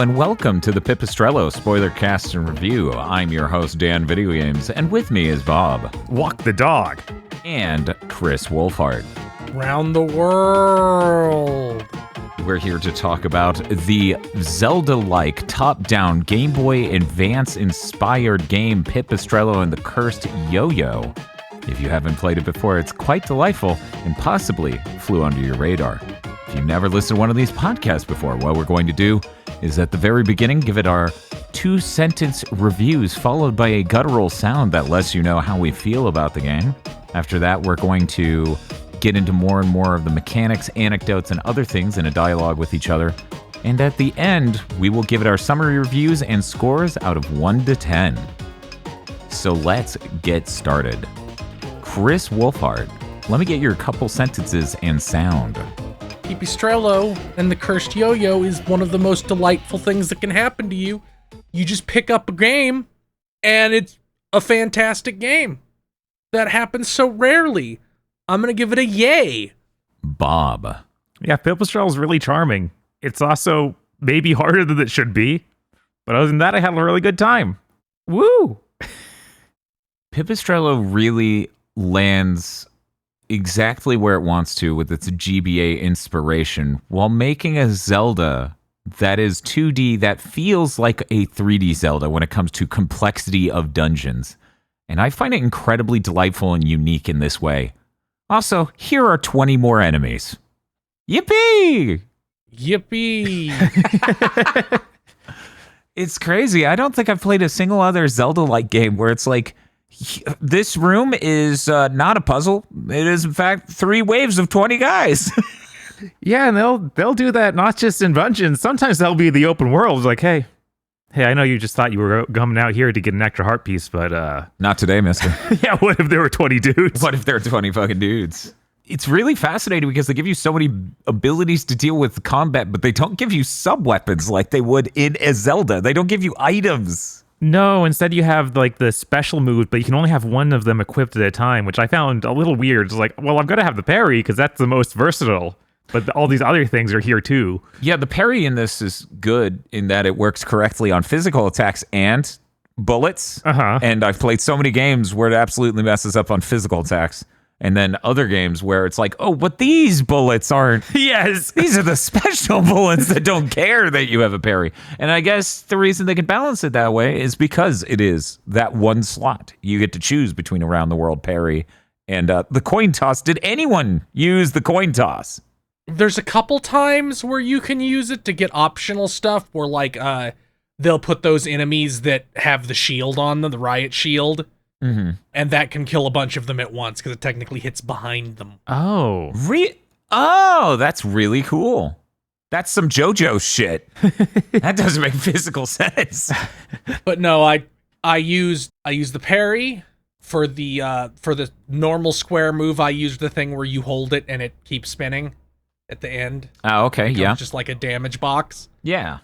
and welcome to the Pipistrello Spoilercast and Review. I'm your host, Dan Video Games, and with me is Bob. Walk the dog. And Chris Wolfhard. Round the world. We're here to talk about the Zelda-like top-down Game Boy Advance-inspired game Pipistrello and the Cursed Yo-Yo. If you haven't played it before, it's quite delightful and possibly flew under your radar. If you've never listened to one of these podcasts before, what we're going to do is at the very beginning give it our 2-sentence reviews followed by a guttural sound that lets you know how we feel about the game. After that, we're going to get into more and more of the mechanics, anecdotes, and other things in a dialogue with each other. And at the end, we will give it our summary reviews and scores out of 1 to 10. So let's get started. Chris Wolfhard, let me get your couple sentences and sound. Pipistrello and the Cursed Yo-Yo is one of the most delightful things that can happen to you. You just pick up a game, and it's a fantastic game. That happens so rarely. I'm going to give it a yay. Bob. Yeah, Pipistrello is really charming. It's also maybe harder than it should be. But other than that, I had a really good time. Woo! Pipistrello really lands exactly where it wants to with its GBA inspiration while making a Zelda that is 2D that feels like a 3D Zelda when it comes to complexity of dungeons. And I find it incredibly delightful and unique in this way. Also, here are 20 more enemies. Yippee! Yippee! It's crazy. I don't think I've played a single other Zelda-like game where it's like, this room is not a puzzle. It is, in fact, 3 waves of 20 guys. Yeah, and they'll do that not just in dungeons. Sometimes they'll be the open world. It's like, hey, I know you just thought you were coming out here to get an extra heart piece, but... Not today, mister. Yeah, what if there were 20 dudes? What if there are 20 fucking dudes? It's really fascinating because they give you so many abilities to deal with combat, but they don't give you sub-weapons like they would in a Zelda. They don't give you items. No, instead you have like the special moves, but you can only have one of them equipped at a time, which I found a little weird. It's like, well, I'm going to have the parry because that's the most versatile. But all these other things are here too. Yeah, the parry in this is good in that it works correctly on physical attacks and bullets. And I've played so many games where it absolutely messes up on physical attacks. And then other games where it's like, oh, but these bullets aren't. Yes. These are the special bullets that don't care that you have a parry. And I guess the reason they can balance it that way is because it is that one slot. You get to choose between around the world parry and the coin toss. Did anyone use the coin toss? There's a couple times where you can use it to get optional stuff where, like, they'll put those enemies that have the shield on them, the riot shield. Mm-hmm. And that can kill a bunch of them at once because it technically hits behind them. Oh. Oh, that's really cool. That's some JoJo shit. That doesn't make physical sense. But no, I used the parry for the normal square move. I used the thing where you hold it and it keeps spinning at the end. Oh, okay, yeah. Just like a damage box. Yeah.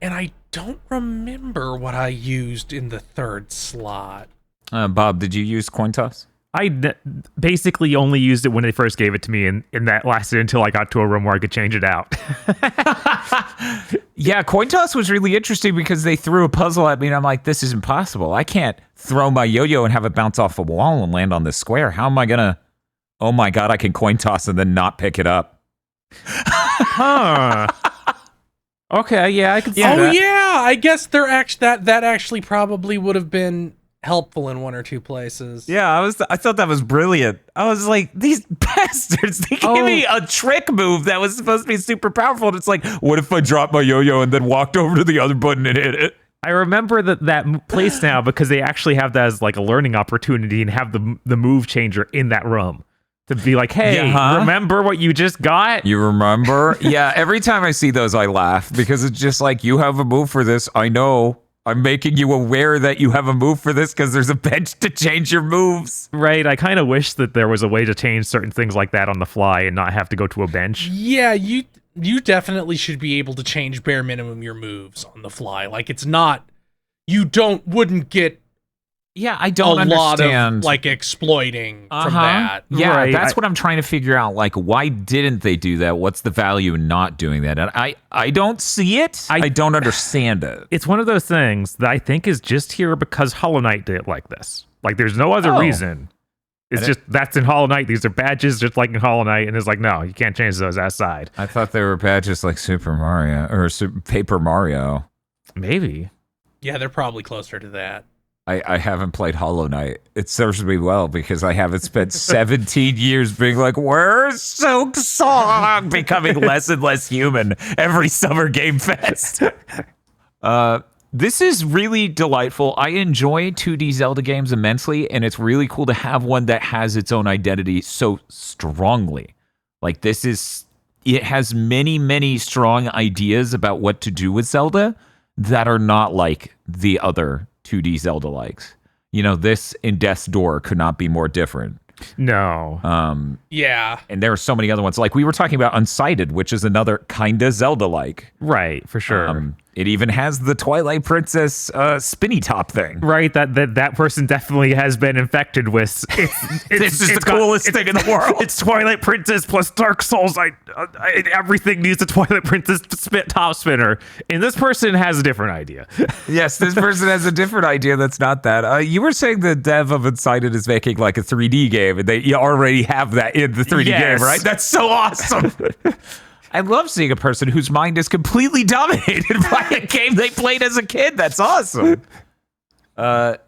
And I don't remember what I used in the third slot. Bob, did you use coin toss? I basically only used it when they first gave it to me, and that lasted until I got to a room where I could change it out. Yeah, coin toss was really interesting because they threw a puzzle at me, and I'm like, this is impossible. I can't throw my yo-yo and have it bounce off a wall and land on this square. How am I gonna... Oh my god, I can coin toss and then not pick it up. Huh. Okay, yeah, I can see that. Oh yeah, I guess that actually probably would have been helpful in 1 or 2 places. Yeah, I thought that was brilliant. I was like, these bastards, they gave me a trick move that was supposed to be super powerful, and it's like, what if I dropped my yo-yo and then walked over to the other button and hit it? I remember that place now because they actually have that as like a learning opportunity and have the move changer in that room. To be like, hey, remember what you just got? You remember? Yeah, every time I see those, I laugh because it's just like, you have a move for this. I know. I'm making you aware that you have a move for this because there's a bench to change your moves. Right. I kind of wish that there was a way to change certain things like that on the fly and not have to go to a bench. Yeah, you definitely should be able to change bare minimum your moves on the fly. Like, it's not... You wouldn't get Yeah, I don't a lot understand. of like exploiting from that. Yeah, Right. that's what I'm trying to figure out. Like, why didn't they do that? What's the value in not doing that? And I don't see it. I don't understand it. It's one of those things that I think is just here because Hollow Knight did it like this. Like, there's no other reason. It's just, that's in Hollow Knight. These are badges just like in Hollow Knight. And it's like, no, you can't change those outside. I thought they were badges like Super Mario or Paper Mario. Maybe. Yeah, they're probably closer to that. I haven't played Hollow Knight. It serves me well because I haven't spent 17 years being like, where's Silk Song? Becoming less and less human every Summer Game Fest. This is really delightful. I enjoy 2D Zelda games immensely, and it's really cool to have one that has its own identity so strongly. Like, it has many, many strong ideas about what to do with Zelda that are not like the other 2D Zelda likes. You know, this in Death's Door could not be more different. No. Yeah. And there are so many other ones. Like, we were talking about Unsighted, which is another kinda Zelda-like. Right, for sure. It even has the Twilight Princess spinny top thing. Right, that person definitely has been infected with. This is the coolest thing in the world. It's Twilight Princess plus Dark Souls. Everything needs a Twilight Princess top spinner, and this person has a different idea. Yes, this person has a different idea that's not that. You were saying the dev of Unsighted is making like a 3D game, and you already have that in the 3D game, right? That's so awesome. I love seeing a person whose mind is completely dominated by a game they played as a kid. That's awesome. The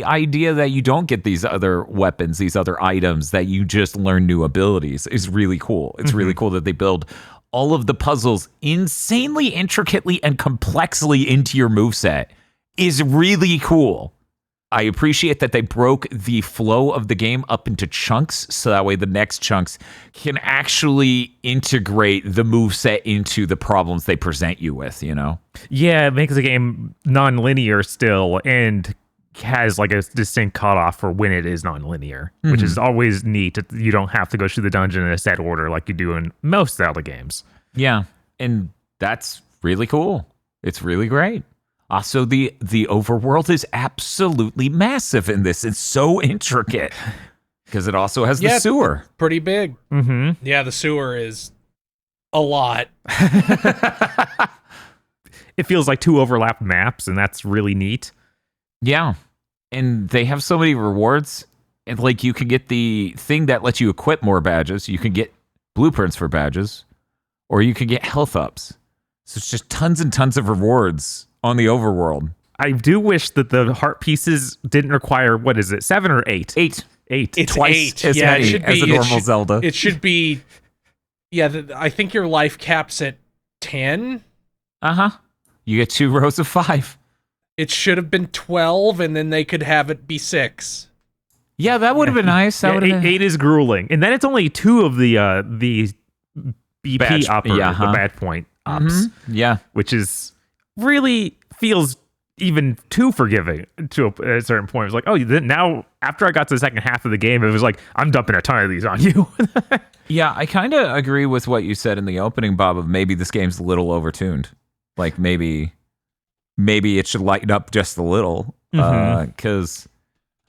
idea that you don't get these other weapons, these other items, that you just learn new abilities is really cool. It's really cool that they build all of the puzzles insanely intricately and complexly into your moveset is really cool. I appreciate that they broke the flow of the game up into chunks, so that way the next chunks can actually integrate the moveset into the problems they present you with, you know? Yeah, it makes the game non-linear still, and has like a distinct cutoff for when it is non-linear, which is always neat. You don't have to go through the dungeon in a set order like you do in most Zelda games. Yeah, and that's really cool. It's really great. Also, the overworld is absolutely massive in this. It's so intricate because it also has the sewer. Pretty big. Mm-hmm. Yeah, the sewer is a lot. It feels like 2 overlapped maps, and that's really neat. Yeah, and they have so many rewards. And like, you can get the thing that lets you equip more badges. You can get blueprints for badges, or you can get health ups. So it's just tons and tons of rewards on the overworld. I do wish that the heart pieces didn't require, what is it, 7 or 8? 8. It's twice 8. as many as a normal Zelda. It should be, I think your life cap's at 10. Uh-huh. You get 2 rows of 5. It should have been 12, and then they could have it be 6. Yeah, that would have been nice. That would have been... 8 is grueling. And then it's only 2 of the BP Badge, the bad point ups. Yeah. Which is really feels even too forgiving to a certain point. It was like, oh, now after I got to the second half of the game, it was like, I'm dumping a ton of these on you. Yeah, I kind of agree with what you said in the opening, Bob, of maybe this game's a little overtuned. Like, maybe it should lighten up just a little. Because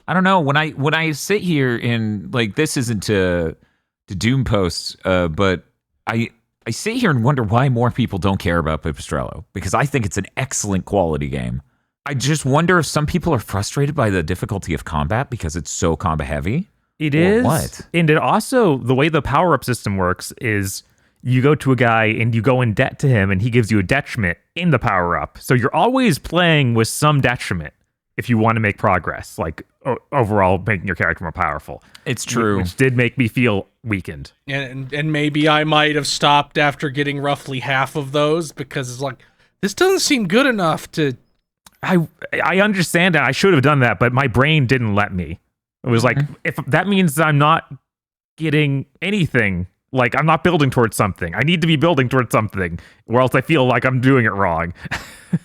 I don't know, when I sit here and like, this isn't to Doom posts, but I sit here and wonder why more people don't care about Pipistrello, because I think it's an excellent quality game. I just wonder if some people are frustrated by the difficulty of combat because it's so combat heavy. It is. What? And it also, the way the power-up system works is you go to a guy and you go in debt to him and he gives you a detriment in the power-up. So you're always playing with some detriment if you want to make progress, like overall making your character more powerful. It's true. Which did make me feel weakened. And maybe I might have stopped after getting roughly half of those, because it's like, this doesn't seem good enough to... I understand that I should have done that, but my brain didn't let me. It was like, if that means I'm not getting anything, like I'm not building towards something. I need to be building towards something, or else I feel like I'm doing it wrong.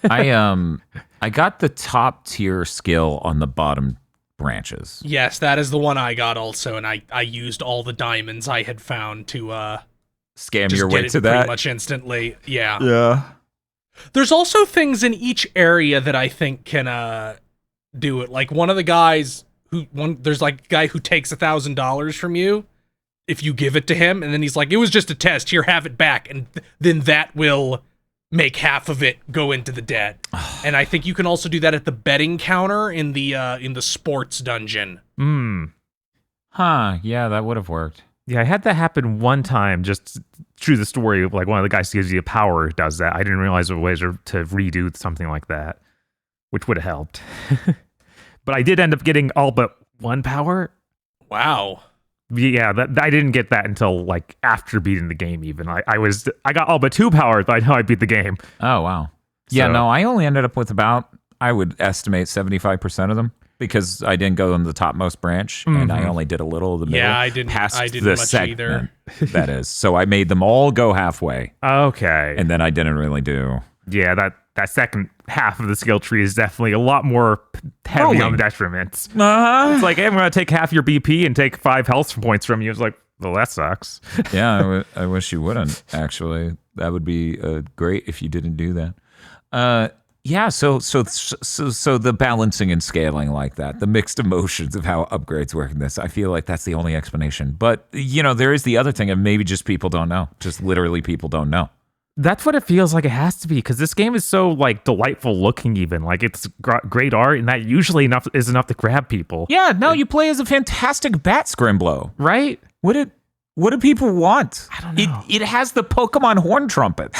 I got the top tier skill on the bottom branches. Yes, that is the one I got also, and I used all the diamonds I had found to scam just your way get to it that pretty much instantly. Yeah. Yeah. There's also things in each area that I think can do it. Like one of the guys there's like a guy who takes $1,000 from you if you give it to him, and then he's like, it was just a test, here, have it back, and then that will make half of it go into the debt. And I think you can also do that at the betting counter in the sports dungeon. Huh, yeah, that would have worked. Yeah, I had that happen one time, just through the story of like one of the guys who gives you a power does that. I didn't realize there were ways to redo something like that, which would have helped. But I did end up getting all but one power. Wow. Yeah, I didn't get that until like after beating the game. Even I got all but 2 powers, but I know I beat the game. Oh wow. Yeah, no, I only ended up with about, I would estimate 75% of them because I didn't go on the topmost branch and I only did a little of the middle. Yeah, I didn't much either. That is. So I made them all go halfway. Okay. And then I didn't really do. Yeah, that second half of the skill tree is definitely a lot more heavy on the detriments. It's like, hey, I'm going to take half your BP and take 5 health points from you. It's like, well, that sucks. Yeah, I wish you wouldn't, actually. That would be great if you didn't do that. Yeah, so the balancing and scaling like that, the mixed emotions of how upgrades work in this, I feel like that's the only explanation. But, there is the other thing, and maybe just people don't know. Just literally people don't know. That's what it feels like it has to be, because this game is so like delightful looking even. Like it's great art, and that usually is enough to grab people. Yeah, no, you play as a fantastic Bat Scrimblo. Right? What do people want? I don't know. It has the Pokemon horn trumpets.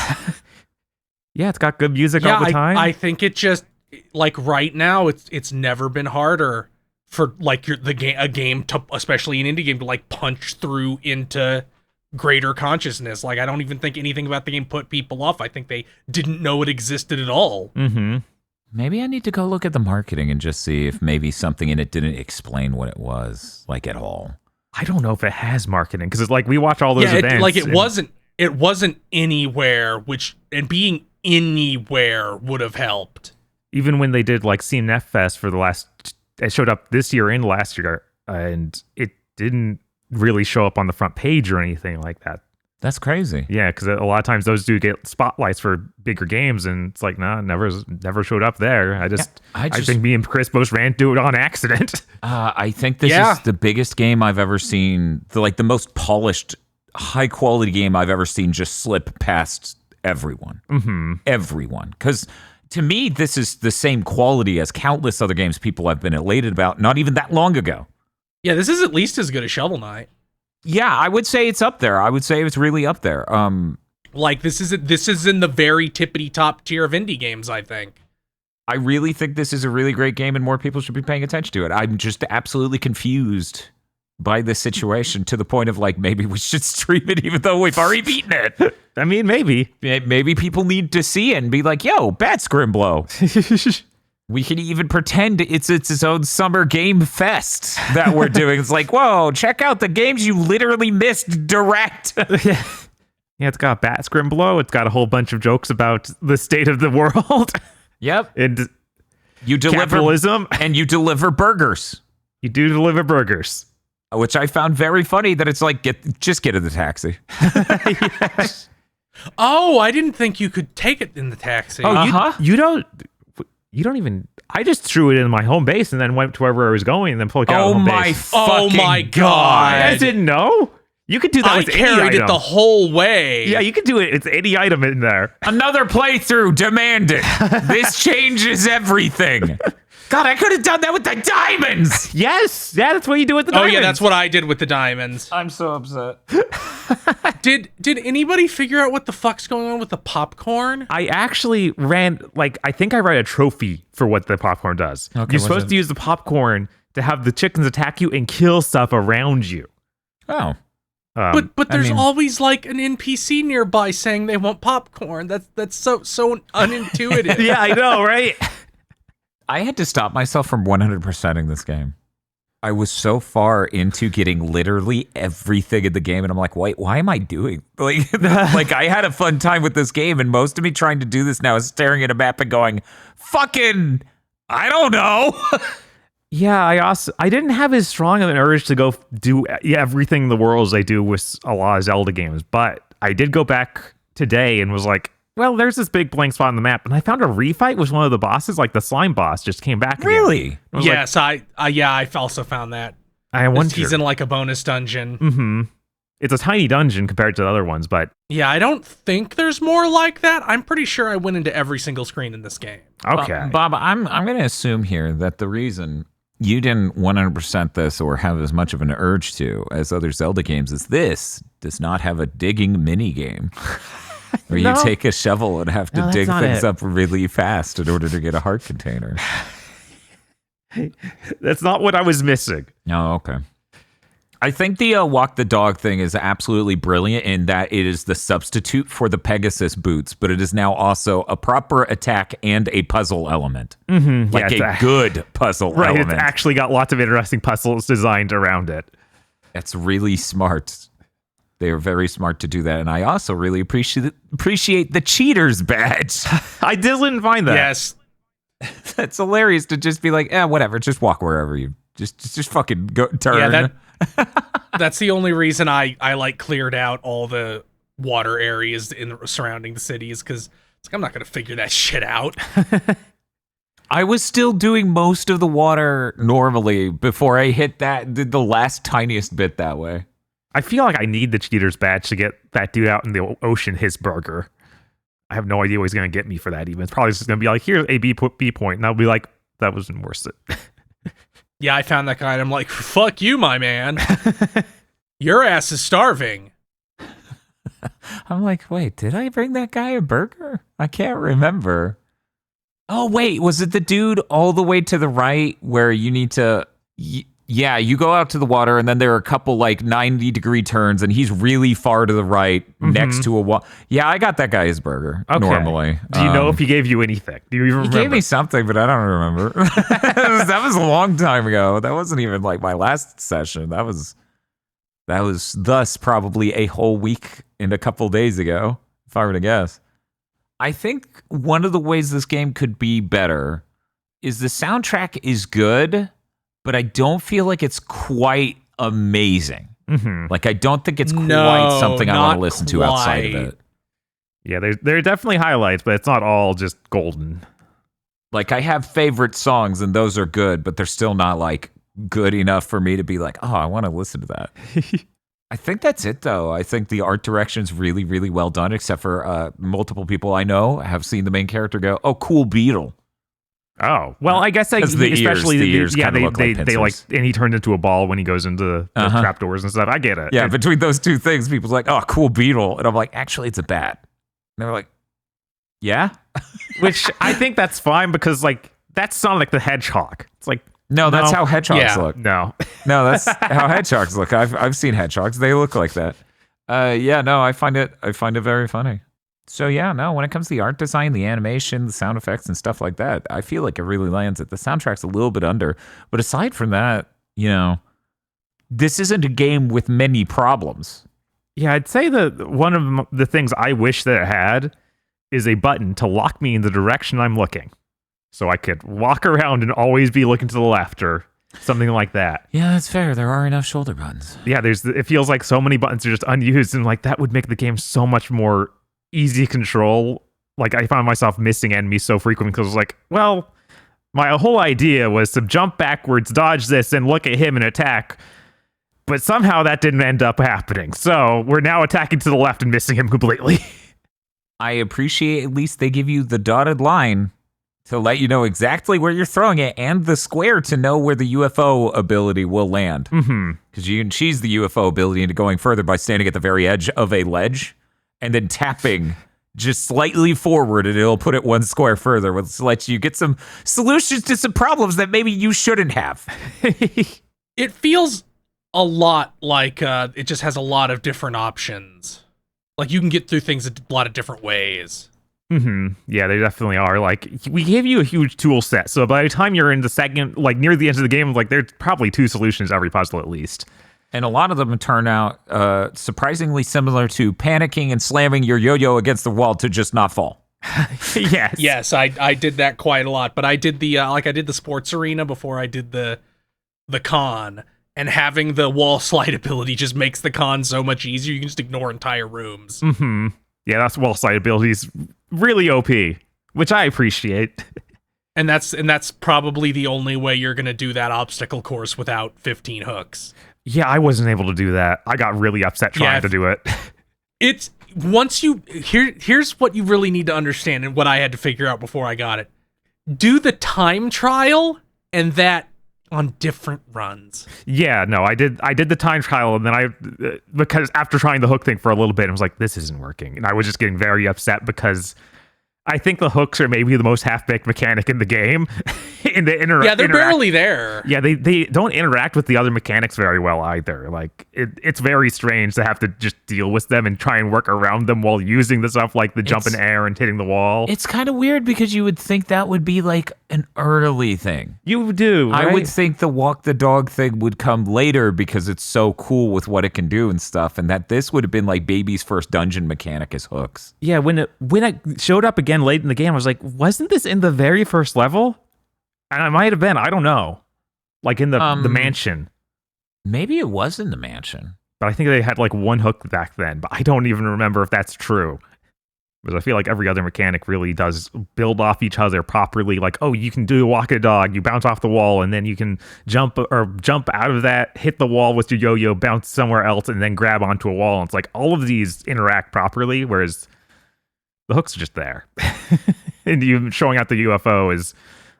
Yeah, it's got good music all the time. I think it just, like right now, it's never been harder for like a game to, especially an indie game, to like punch through into greater consciousness. Like I don't even think anything about the game put people off. I think they didn't know it existed at all. Maybe I need to go look at the marketing and just see if maybe something in it didn't explain what it was, like at all. I don't know if it has marketing, because it's like we watch all those events. It wasn't anywhere, and being anywhere would have helped. Even when they did like CNF Fest for it showed up this year and last year, and it didn't really show up on the front page or anything like that. That's crazy. Yeah, because a lot of times those do get spotlights for bigger games, and it's like, nah, never showed up there. I think me and Chris both ran into it on accident. I think this is the biggest game I've ever seen, the most polished, high quality game I've ever seen just slip past everyone. Everyone. Because to me, this is the same quality as countless other games people have been elated about not even that long ago. Yeah, this is at least as good as Shovel Knight. Yeah, I would say it's up there. I would say it's really up there. Like this is in the very tippity top tier of indie games, I think. I really think this is a really great game and more people should be paying attention to it. I'm just absolutely confused by this situation to the point of like, maybe we should stream it even though we've already beaten it. I mean, maybe people need to see it and be like, yo, Bat Scrimblo. We can even pretend it's its own summer game fest that we're doing. It's like, whoa, check out the games you literally missed direct. Yeah, it's got Bat Scrimblo. It's got a whole bunch of jokes about the state of the world. Yep. And you deliver capitalism. And you deliver burgers. You do deliver burgers. Which I found very funny that it's like, just get in the taxi. Yes. Oh, I didn't think you could take it in the taxi. Oh, you don't even. I just threw it in my home base and then went to wherever I was going and then pulled it out of home base. Oh my god! You guys didn't know? You could do that with any item. I carried it the whole way. Yeah, you could do it. It's any item in there. Another playthrough demanded. This changes everything. God, I could have done that with the diamonds. Yes. Yeah, that's what you do with the diamonds. Oh, yeah, that's what I did with the diamonds. I'm so upset. Did anybody figure out what the fuck's going on with the popcorn? I actually I think I ran a trophy for what the popcorn does. Okay, you're supposed to use the popcorn to have the chickens attack you and kill stuff around you. Oh. But there's always like an NPC nearby saying they want popcorn. That's so unintuitive. Yeah, I know, right? I had to stop myself from 100%ing this game. I was so far into getting literally everything in the game, and I'm like, wait, why am I doing like I had a fun time with this game, and most of me trying to do this now is staring at a map and going, fucking, I don't know. Yeah, I didn't have as strong of an urge to go do everything in the world as I do with a lot of Zelda games, but I did go back today and was like, Well, there's this big blank spot on the map, and I found a refight with one of the bosses, like the slime boss, just came back. Really? Yes, I've also found that. I wonder. He's in like a bonus dungeon. Mm-hmm. It's a tiny dungeon compared to the other ones, but yeah, I don't think there's more like that. I'm pretty sure I went into every single screen in this game. Okay, Bob, I'm going to assume here that the reason you didn't 100% this or have as much of an urge to as other Zelda games is this does not have a digging mini game. Where you take a shovel and have to dig things up really fast in order to get a heart container. That's not what I was missing. Oh, okay. I think the walk the dog thing is absolutely brilliant in that it is the substitute for the Pegasus boots, but it is now also a proper attack and a puzzle element. Mm-hmm. Like a good puzzle element. It's actually got lots of interesting puzzles designed around it. That's really smart. They are very smart to do that, and I also really appreciate the cheater's badge. I didn't find that. Yes. That's hilarious to just be like, whatever, just walk wherever you just fucking go turn. Yeah, that's the only reason I like cleared out all the water areas in surrounding the cities, because it's like I'm not gonna figure that shit out. I was still doing most of the water normally before I hit did the last tiniest bit that way. I feel like I need the cheater's badge to get that dude out in the ocean his burger. I have no idea what he's going to get me for that even. It's probably just going to be like, here's a B point. And I'll be like, that wasn't worth it. Yeah, I found that guy and I'm like, fuck you, my man. Your ass is starving. I'm like, wait, did I bring that guy a burger? I can't remember. Oh, wait, was it the dude all the way to the right where you need to... Yeah, you go out to the water, and then there are a couple, 90-degree turns, and he's really far to the right, next to a wall. Yeah, I got that guy his burger, normally. Do you know if he gave you anything? Do you even remember? He gave me something, but I don't remember. That was a long time ago. That wasn't even, my last session. That was thus probably a whole week and a couple days ago, if I were to guess. I think one of the ways this game could be better is the soundtrack is good, but I don't feel like it's quite amazing. Mm-hmm. I don't think it's quite something I want to listen to outside of it. Yeah, there are definitely highlights, but it's not all just golden. I have favorite songs, and those are good, but they're still not, good enough for me to be like, oh, I want to listen to that. I think that's it, though. I think the art direction's really, really well done, except for multiple people I know have seen the main character go, oh, cool beetle. Oh, well, I guess especially the ears they and he turned into a ball when he goes into the trapdoors and stuff. I get it. Yeah, between those two things, people's like, oh, cool beetle. And I'm like, actually, it's a bat. And they're like, yeah? Which I think that's fine because, that's Sonic the Hedgehog. It's like, no, that's how hedgehogs look. No, that's how hedgehogs look. I've seen hedgehogs. They look like that. I find it very funny. So when it comes to the art design, the animation, the sound effects, and stuff like that, I feel like it really lands it. The soundtrack's a little bit under, but aside from that, this isn't a game with many problems. Yeah, I'd say that one of the things I wish that it had is a button to lock me in the direction I'm looking, so I could walk around and always be looking to the left or something like that. Yeah, that's fair. There are enough shoulder buttons. Yeah, it feels like so many buttons are just unused, and that would make the game so much more easy control. I found myself missing enemies so frequently because I was my whole idea was to jump backwards, dodge this, and look at him and attack. But somehow that didn't end up happening. So we're now attacking to the left and missing him completely. I appreciate at least they give you the dotted line to let you know exactly where you're throwing it and the square to know where the UFO ability will land. Because you can cheese the UFO ability into going further by standing at the very edge of a ledge and then tapping just slightly forward, and it'll put it one square further, which lets you get some solutions to some problems that maybe you shouldn't have. It feels a lot like it just has a lot of different options. You can get through things a lot of different ways. Mm-hmm. Yeah, they definitely are. We gave you a huge tool set, so by the time you're in the second, near the end of the game, there's probably 2 solutions to every puzzle at least. And a lot of them turn out surprisingly similar to panicking and slamming your yo-yo against the wall to just not fall. Yes. Yes, I did that quite a lot. But I did the I did the sports arena before I did the con, and having the wall slide ability just makes the con so much easier. You can just ignore entire rooms. Mm-hmm. Yeah, that's wall slide ability is really OP, which I appreciate. And that's probably the only way you're going to do that obstacle course without 15 hooks. Yeah, I wasn't able to do that. I got really upset trying to do it. It's once you here's what you really need to understand and what I had to figure out before I got it. Do the time trial and that on different runs. Yeah, no, I did the time trial, and then because after trying the hook thing for a little bit, I was like, this isn't working. And I was just getting very upset because I think the hooks are maybe the most half-baked mechanic in the game. Yeah, they're barely there. Yeah, they don't interact with the other mechanics very well either. Like, it's very strange to have to just deal with them and try and work around them while using the stuff like the jump in air and hitting the wall. It's kind of weird because you would think that would be like an early thing. You do, right? I would think the walk the dog thing would come later because it's so cool with what it can do and stuff, and that this would have been like baby's first dungeon mechanic is hooks. Yeah, when it showed up again late in the game, I was like, wasn't this in the very first level? And I might have been, I don't know. Like in the mansion. Maybe it was in the mansion. But I think they had like one hook back then, but I don't even remember if that's true. Because I feel like every other mechanic really does build off each other properly. Like, oh, you can do a walk a dog, you bounce off the wall, and then you can jump out of that, hit the wall with your yo-yo, bounce somewhere else, and then grab onto a wall. And it's like all of these interact properly, whereas the hooks are just there. And you showing out the UFO is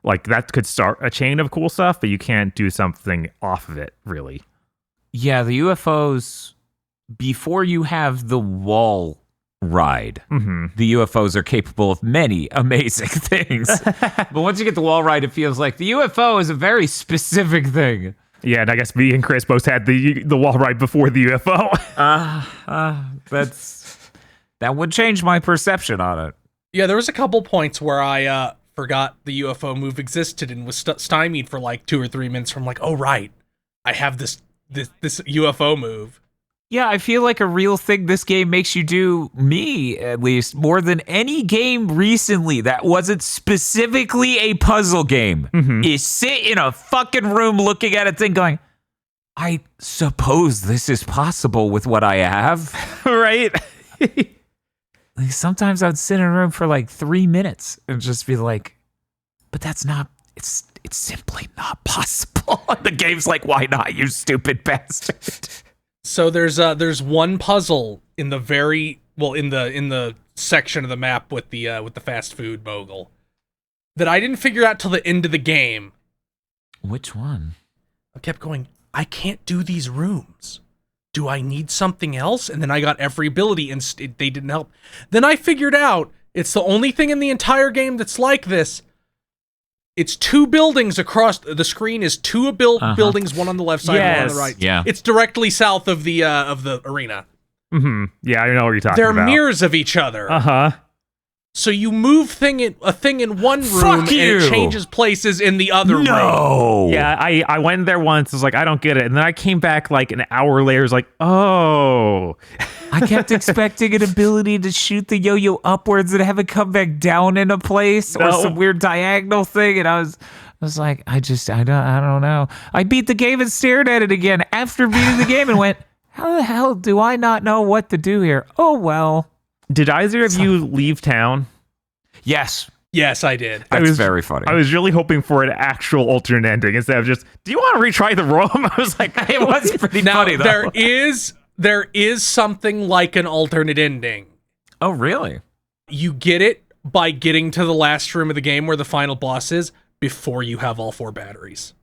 like, that could start a chain of cool stuff, but you can't do something off of it, really. Yeah, the UFOs, before you have the wall ride, the UFOs are capable of many amazing things. But once you get the wall ride, it feels like the UFO is a very specific thing. Yeah, and I guess me and Chris both had the wall ride before the UFO. That would change my perception on it. Yeah, there was a couple points where I forgot the UFO move existed and was stymied for like 2 or 3 minutes from like, oh right, I have this UFO move. Yeah, I feel like a real thing this game makes you do, me at least, more than any game recently that wasn't specifically a puzzle game, is sit in a fucking room looking at a thing going, I suppose this is possible with what I have. Right? Like sometimes I'd sit in a room for like 3 minutes and just be like, but that's not, it's simply not possible. The game's like, why not, you stupid bastard? So there's one puzzle in the in the section of the map with the fast food mogul that I didn't figure out till the end of the game. Which one? I kept going, I can't do these rooms. Do I need something else? And then I got every ability and they didn't help. Then I figured out it's the only thing in the entire game that's like this. It's 2 buildings across the screen is 2 buildings, one on the left side, one on the right. Yeah. It's directly south of the arena. Yeah, I know what you're talking They're about. They're mirrors of each other. Uh-huh. So you move a thing in one room Fuck you. and it changes places in the other room. No. Yeah, I went there once. I was like, I don't get it. And then I came back like an hour later. I was like, oh. I kept expecting an ability to shoot the yo-yo upwards and have it come back down in a place or some weird diagonal thing. And I was like, I don't know. I beat the game and stared at it again after beating the game and went, how the hell do I not know what to do here? Oh, well. Did either of you leave town? Yes. Yes, I did. That's very funny. I was really hoping for an actual alternate ending instead of just, do you want to retry the room? I was like, it was pretty funny, though. There is something like an alternate ending. Oh, really? You get it by getting to the last room of the game where the final boss is before you have all 4 batteries.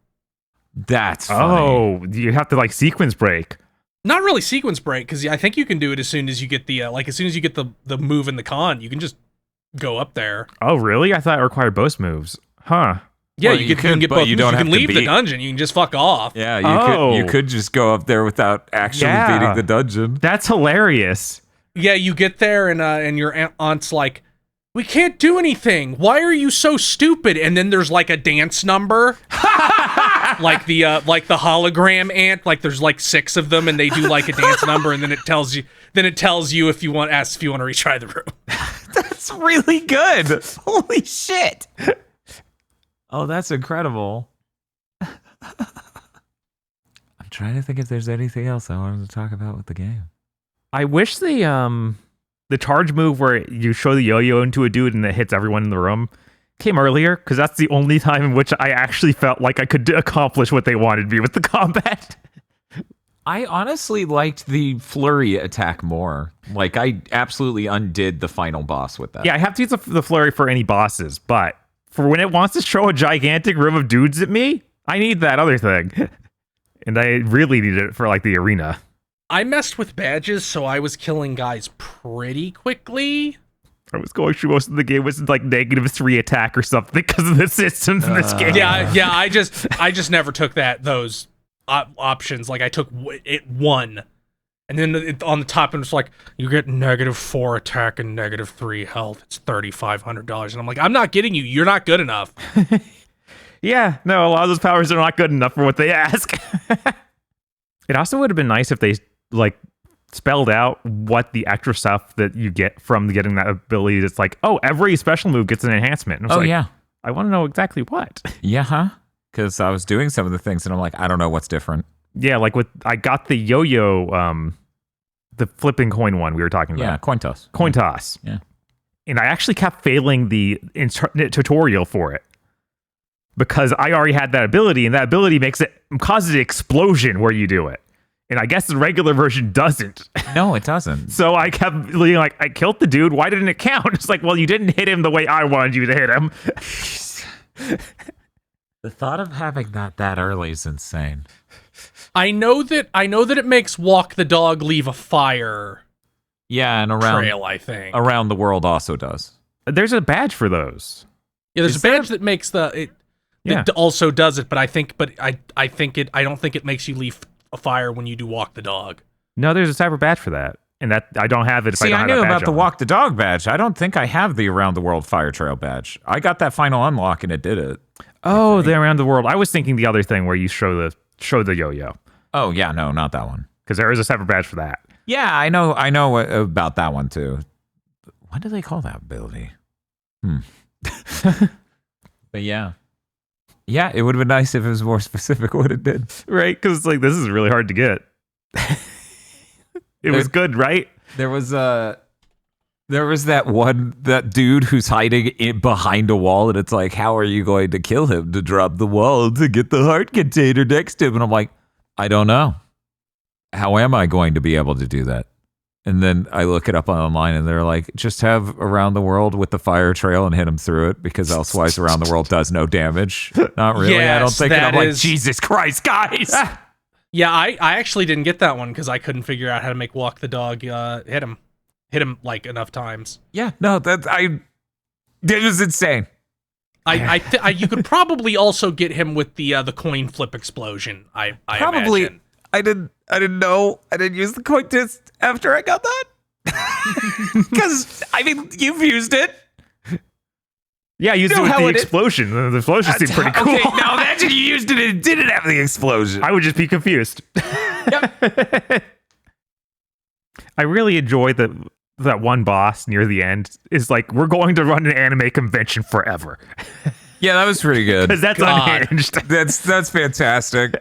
That's funny. Oh, you have to like sequence break. Not really sequence break, because I think you can do it as soon as you get the the move in the con, you can just go up there. Oh, really? I thought it required both moves. Huh. Yeah, well, you can get both moves. You can leave the dungeon. You can just fuck off. Yeah, you could just go up there without actually beating the dungeon. That's hilarious. Yeah, you get there and your aunt's like, we can't do anything. Why are you so stupid? And then there's like a dance number. like the hologram ant, like there's like 6 of them and they do like a dance number and then it tells you if you want to retry the room. That's really good. Holy shit. Oh, that's incredible. I'm trying to think if there's anything else I wanted to talk about with the game. I wish they the charge move where you show the yo-yo into a dude and it hits everyone in the room came earlier because that's the only time in which I actually felt like I could accomplish what they wanted me with the combat. I honestly liked the flurry attack more. Like, I absolutely undid the final boss with that. Yeah, I have to use the flurry for any bosses, but for when it wants to show a gigantic room of dudes at me, I need that other thing. And I really need it for, like, the arena. I messed with badges, so I was killing guys pretty quickly. I was going through most of the game with, like, -3 attack or something because of the systems in this game. Yeah, I just never took those options. Like, I took it one, and then on the top it was like, you get -4 attack and -3 health. It's $3,500, and I'm like, I'm not getting you. You're not good enough. Yeah, no, a lot of those powers are not good enough for what they ask. It also would have been nice if they, like, spelled out what the extra stuff that you get from getting that ability. It's like, oh, every special move gets an enhancement. And I was yeah. I want to know exactly what. Yeah, huh? Because I was doing some of the things and I'm like, I don't know what's different. Yeah, like I got the yo-yo, the flipping coin one we were talking about. Yeah, coin toss. Coin toss. Yeah. And I actually kept failing the tutorial for it because I already had that ability, and that ability causes an explosion where you do it. And I guess the regular version doesn't. No, it doesn't. So I kept being like, I killed the dude. Why didn't it count? It's like, well, you didn't hit him the way I wanted you to hit him. The thought of having that early is insane. I know that it makes walk the dog leave a fire. Yeah, and trail, I think. Around the world also does. There's a badge for those. Yeah, there's a badge that makes that also does it, but I don't think it makes you leave a fire when you do walk the dog. No, there's a separate badge for that. And that I don't have it if I don't have I knew that badge about the on. walk the dog badge. I don't think I have the around the world fire trail badge. I got that final unlock and it did it. Oh, the around the world. I was thinking the other thing where you show the yo-yo. Oh, yeah, no, not that one. Because there is a separate badge for that. Yeah, I know about that one too. What do they call that ability? But yeah. Yeah, it would have been nice if it was more specific what it did. Right? Because, like, this is really hard to get. It was good, right? There was that dude who's hiding behind a wall, and it's like, how are you going to kill him? To drop the wall to get the heart container next to him. And I'm like, I don't know. How am I going to be able to do that? And then I look it up online, and they're like, just have around the world with the fire trail and hit him through it, because elsewise around the world does no damage. Not really. Yes, I don't think. And I'm like, Jesus Christ, guys. Yeah, I actually didn't get that one because I couldn't figure out how to make walk the dog hit him like enough times. Yeah, no, it was insane. You could probably also get him with the coin flip explosion. I probably imagine. I didn't know. I didn't use the coin test after I got that. Because I mean, you've used it. Yeah, I used it with the explosion. The explosion seemed pretty cool. Okay, now imagine you used it and it didn't have the explosion. I would just be confused. Yep. I really enjoy that one boss near the end is like, we're going to run an anime convention forever. Yeah, that was pretty good. Because that's unhinged. That's fantastic.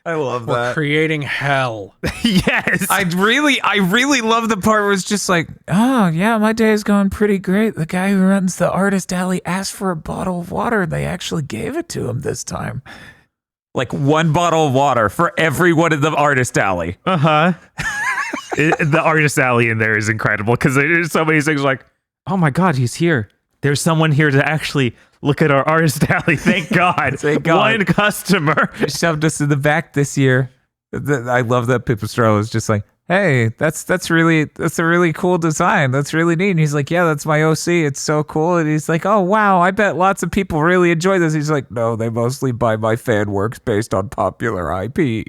I love that. We're creating hell. Yes. I really love the part where it's just like, oh yeah, my day is going pretty great. The guy who runs the artist alley asked for a bottle of water, and they actually gave it to him this time. Like one bottle of water for everyone in the artist alley. Uh-huh. The artist alley in there is incredible because there's so many things like, oh my God, he's here. There's someone here to actually look at our artist alley. Thank God. Thank God. One customer. They shoved us in the back this year. I love that Pipistrello is just like, hey, that's a really cool design. That's really neat. And he's like, yeah, that's my OC. It's so cool. And he's like, oh, wow, I bet lots of people really enjoy this. He's like, no, they mostly buy my fan works based on popular IP.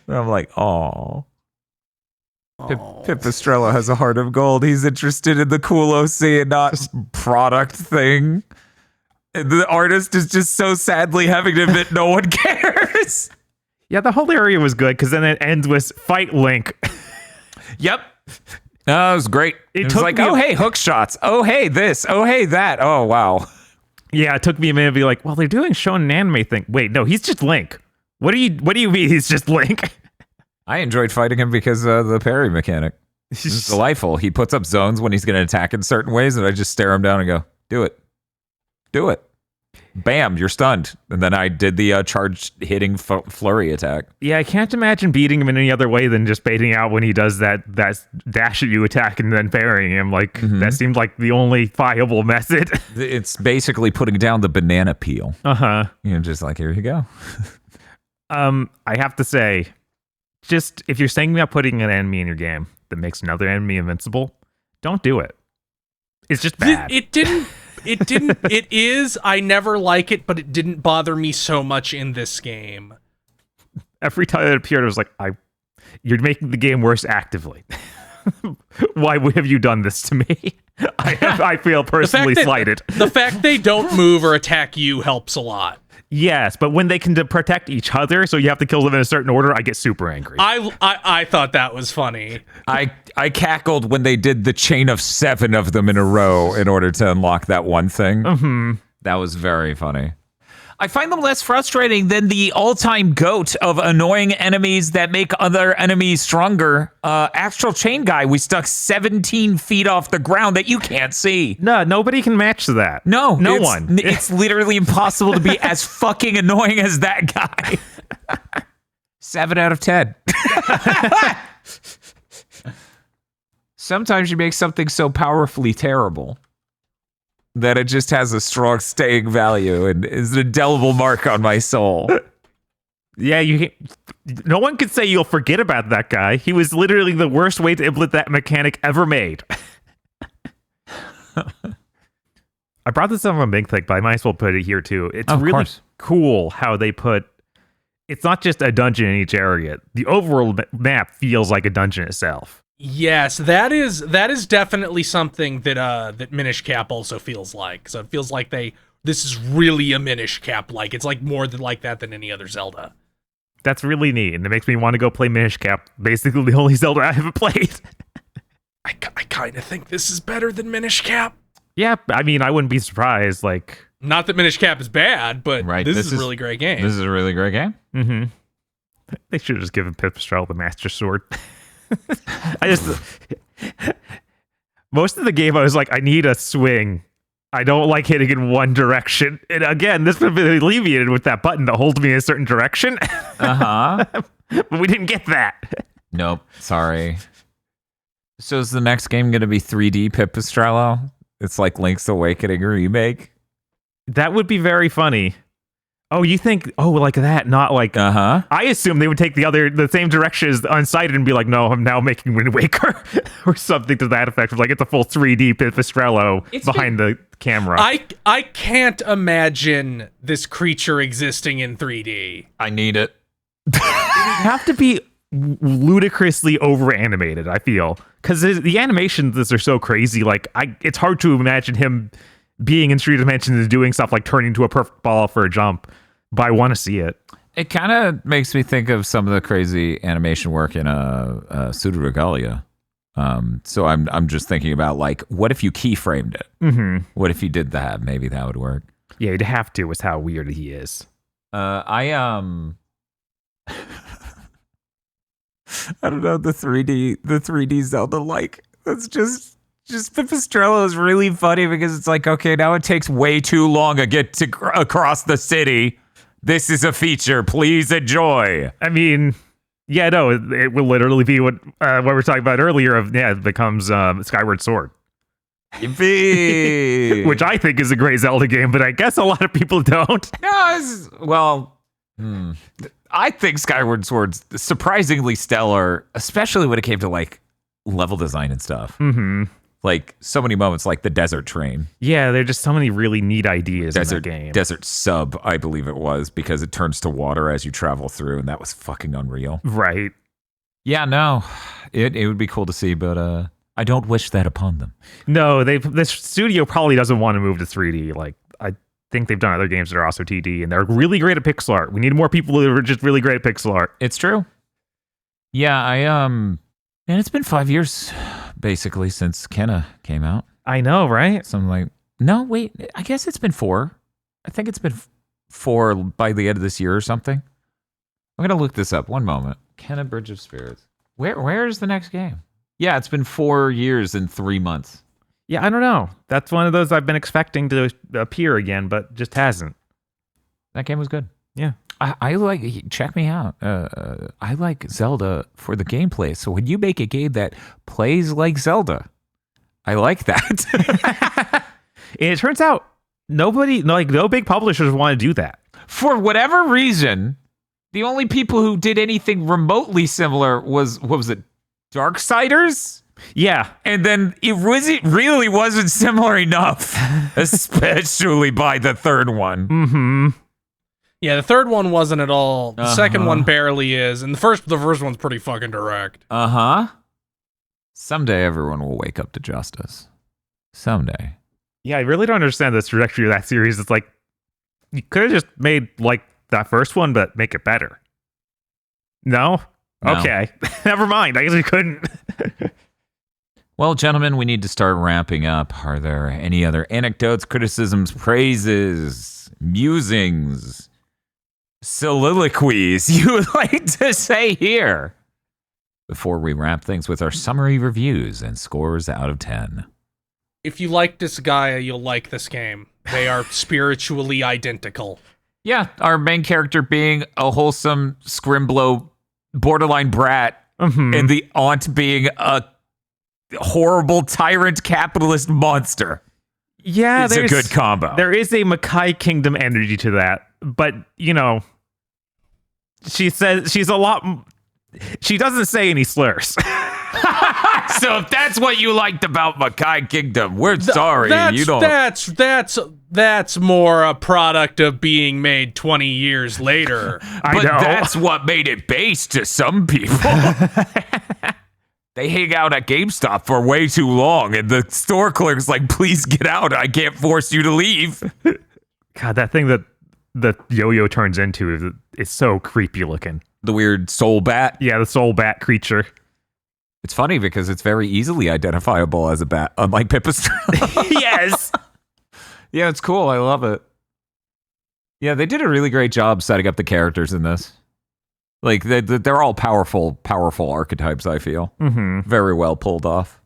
And I'm like, oh. Pipistrello has a heart of gold. He's interested in the cool OC and not product thing. And the artist is just so sadly having to admit no one cares. Yeah, the whole area was good because then it ends with Fight Link. Yep. No, it was great. It was like, oh, hey, hook shots. Oh, hey, this. Oh, hey, that. Oh, wow. Yeah, it took me a minute to be like, well, they're doing shonen anime thing. Wait, no, he's just Link. What do you mean he's just Link? I enjoyed fighting him because of the parry mechanic. This is delightful. He puts up zones when he's going to attack in certain ways, and I just stare him down and go, do it. Do it. Bam, you're stunned. And then I did the charged hitting flurry attack. Yeah, I can't imagine beating him in any other way than just baiting out when he does that dash at you attack and then parrying him. Like, that seemed like the only viable method. It's basically putting down the banana peel. Uh-huh. You're just like, here you go. I have to say, just if you're saying about putting an enemy in your game that makes another enemy invincible, don't do it. It's just bad. It is. I never like it, but it didn't bother me so much in this game. Every time it appeared, I was like, you're making the game worse actively. Why have you done this to me? I feel personally slighted. The fact they don't move or attack you helps a lot. Yes, but when they can protect each other, so you have to kill them in a certain order, I get super angry. I thought that was funny. I cackled when they did the chain of 7 of them in a row in order to unlock that one thing. Mm-hmm. That was very funny. I find them less frustrating than the all-time goat of annoying enemies that make other enemies stronger. Astral Chain Guy, we stuck 17 feet off the ground that you can't see. No, nobody can match that. No one. It's literally impossible to be as fucking annoying as that guy. 7 out of 10. Sometimes you make something so powerfully terrible that it just has a strong staying value and is an indelible mark on my soul. Yeah, no one could say you'll forget about that guy. He was literally the worst way to implement that mechanic ever made. I brought this up on Big Thick, but I might as well put it here too. It's really cool how they put, it's not just a dungeon in each area. The overall map feels like a dungeon itself. Yes, that is definitely something that Minish Cap also feels like. So it feels like this is really a Minish Cap like. It's like more like that than any other Zelda. That's really neat, and it makes me want to go play Minish Cap. Basically, the only Zelda I haven't played. I kind of think this is better than Minish Cap. Yeah, I mean, I wouldn't be surprised. Like, not that Minish Cap is bad, but this is a really great game. This is a really great game. Mm-hmm. They should have just given Pipistrello the Master Sword. Most of the game I was like, I need a swing. I don't like hitting in one direction. And again, this would have been alleviated with that button that holds me in a certain direction. But we didn't get that. Nope, sorry. So is the next game going to be 3D Pipistrello? It's like Link's Awakening remake? That would be very funny. Oh, you think, like that, not like, I assume they would take the same direction as Unsighted and be like, no, I'm now making Wind Waker, or something to that effect. Like, it's a full 3D Pipistrello behind the camera. I can't imagine this creature existing in 3D. I need it. It would have to be ludicrously over animated, I feel. Because the animations are so crazy, like, it's hard to imagine him being in 3 dimensions and doing stuff like turning into a perfect ball for a jump, but I want to see it. It kind of makes me think of some of the crazy animation work in Pseudo Regalia. So I'm just thinking about, like, what if you keyframed it? Mm-hmm. What if you did that? Maybe that would work. Yeah, you'd have to, with how weird he is. I don't know, the 3D Zelda-like. That's just Pipistrello is really funny because it's like, okay, now it takes way too long to get across the city. This is a feature. Please enjoy. I mean, yeah, no, it will literally be what we were talking about earlier it becomes Skyward Sword. Yippee! Which I think is a great Zelda game, but I guess a lot of people don't. No, I think Skyward Sword's surprisingly stellar, especially when it came to, like, level design and stuff. Mm-hmm. Like, so many moments, like the desert train. Yeah, there are just so many really neat ideas in the game. Desert sub, I believe it was, because it turns to water as you travel through, and that was fucking unreal. Right. Yeah, no, it would be cool to see, but I don't wish that upon them. No, this studio probably doesn't want to move to 3D. Like, I think they've done other games that are also 2D, and they're really great at pixel art. We need more people who are just really great at pixel art. It's true. Yeah, and it's been 5 years, basically, since Kenna came out. I know, right? So I'm like, no, wait, I guess it's been 4. I think it's been 4 by the end of this year or something. I'm going to look this up. One moment. Kenna Bridge of Spirits. Where is the next game? Yeah, it's been 4 years and 3 months. Yeah, I don't know. That's one of those I've been expecting to appear again, but just hasn't. That game was good. Yeah. I like, check me out. I like Zelda for the gameplay. So when you make a game that plays like Zelda, I like that. And it turns out no big publishers want to do that. For whatever reason, the only people who did anything remotely similar was, what was it, Darksiders? Yeah. And then it really wasn't similar enough, especially by the third one. Mm-hmm. Yeah, the third one wasn't at all. The second one barely is, and the first one's pretty fucking direct. Uh-huh. Someday everyone will wake up to justice. Someday. Yeah, I really don't understand the trajectory of that series. It's like, you could have just made, like, that first one, but make it better. No? Okay. Never mind. I guess we couldn't. Well, gentlemen, we need to start wrapping up. Are there any other anecdotes, criticisms, praises, musings, soliloquies you would like to say here before we wrap things with our summary reviews and scores out of 10? If you like this guy, you'll like this game. They are spiritually identical. Yeah, our main character being a wholesome Scrimblo borderline brat, and the aunt being a horrible tyrant capitalist monster. Yeah, it's a good combo. There is a Mackay Kingdom energy to that, but she says she doesn't say any slurs. So if that's what you liked about Mackay Kingdom, we're sorry. You don't. That's more a product of being made 20 years later. But that's what made it based to some people. They hang out at GameStop for way too long, and the store clerk's like, please get out. I can't force you to leave. God, that thing that the yo-yo turns into is so creepy looking. The weird soul bat? Yeah, the soul bat creature. It's funny because it's very easily identifiable as a bat, unlike Pipistrello. Yes. Yeah, it's cool. I love it. Yeah, they did a really great job setting up the characters in this. Like, they're all powerful archetypes, I feel. Mm-hmm. Very well pulled off.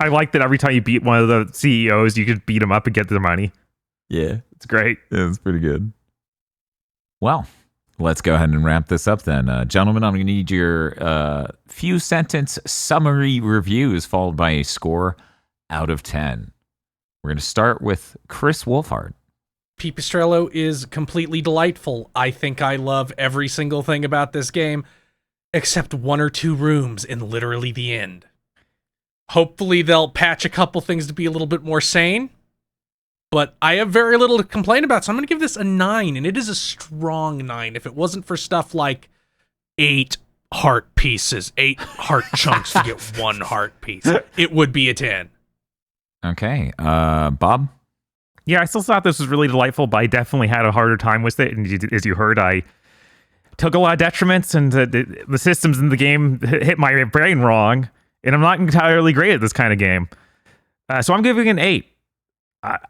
I like that every time you beat one of the CEOs, you could beat them up and get their money. Yeah. It's great. Yeah, it's pretty good. Well, let's go ahead and wrap this up then. Gentlemen, I'm going to need your few sentence summary reviews followed by a score out of 10. We're going to start with Chris Wolfhard. Pipistrello is completely delightful. I think I love every single thing about this game, except 1 or 2 rooms in literally the end. Hopefully they'll patch a couple things to be a little bit more sane, but I have very little to complain about, so I'm going to give this a 9, and it is a strong 9. If it wasn't for stuff like 8 heart pieces, 8 heart chunks to get 1 heart piece, it would be a 10. Okay. Bob? Yeah, I still thought this was really delightful, but I definitely had a harder time with it. And as you heard, I took a lot of detriments, and the systems in the game hit my brain wrong, and I'm not entirely great at this kind of game. So I'm giving it an 8.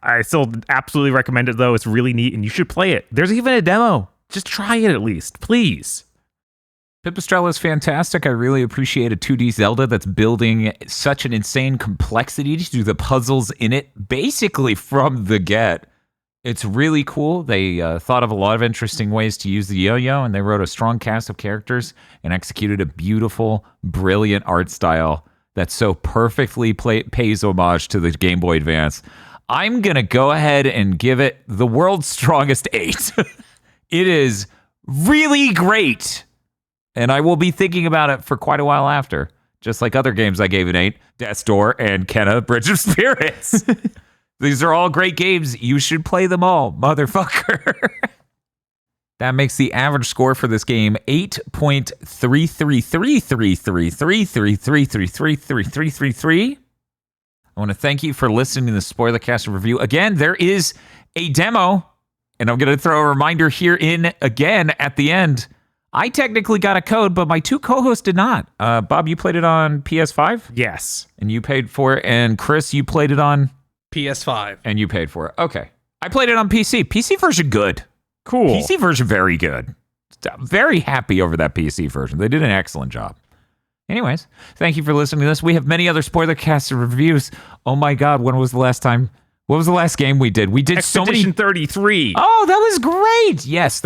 I still absolutely recommend it, though. It's really neat, and you should play it. There's even a demo. Just try it at least, please. Pipistrello is fantastic. I really appreciate a 2D Zelda that's building such an insane complexity to the puzzles in it, basically from the get. It's really cool. They thought of a lot of interesting ways to use the yo-yo, and they wrote a strong cast of characters and executed a beautiful, brilliant art style that so perfectly pays homage to the Game Boy Advance. I'm going to go ahead and give it the world's strongest 8. It is really great. And I will be thinking about it for quite a while after. Just like other games I gave an 8. Death's Door and Kenna Bridge of Spirits. These are all great games. You should play them all, motherfucker. That makes the average score for this game 8.333333333333333. I want to thank you for listening to the Spoilercast review. Again, there is a demo, and I'm going to throw a reminder here in again at the end. I technically got a code, but my 2 co-hosts did not. Bob, you played it on PS5? Yes. And you paid for it. And Chris, you played it on? PS5. And you paid for it. Okay. I played it on PC. PC version good. Cool. PC version very good. Very happy over that PC version. They did an excellent job. Anyways, thank you for listening to this. We have many other spoiler casts and reviews. Oh my God, when was the last time? What was the last game we did? We did Expedition 33. Oh, that was great. Yes,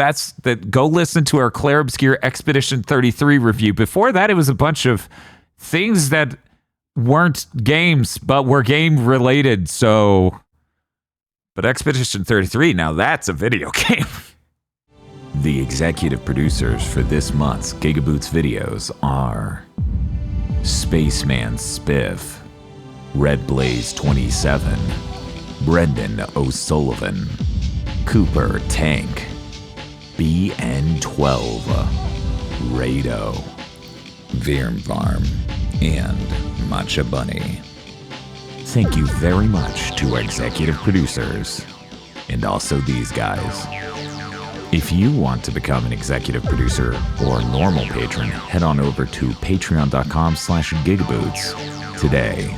go listen to our Claire Obscure Expedition 33 review. Before that, it was a bunch of things that weren't games, but were game related. But Expedition 33, now that's a video game. The executive producers for this month's GigaBoots videos are Spaceman Spiff, Red Blaze 27, Brendan O'Sullivan, Cooper Tank, BN12, Rado, Virmvarm, and Matcha Bunny. Thank you very much to our executive producers, and also these guys. If you want to become an executive producer or normal patron, head on over to patreon.com/gigaboots today.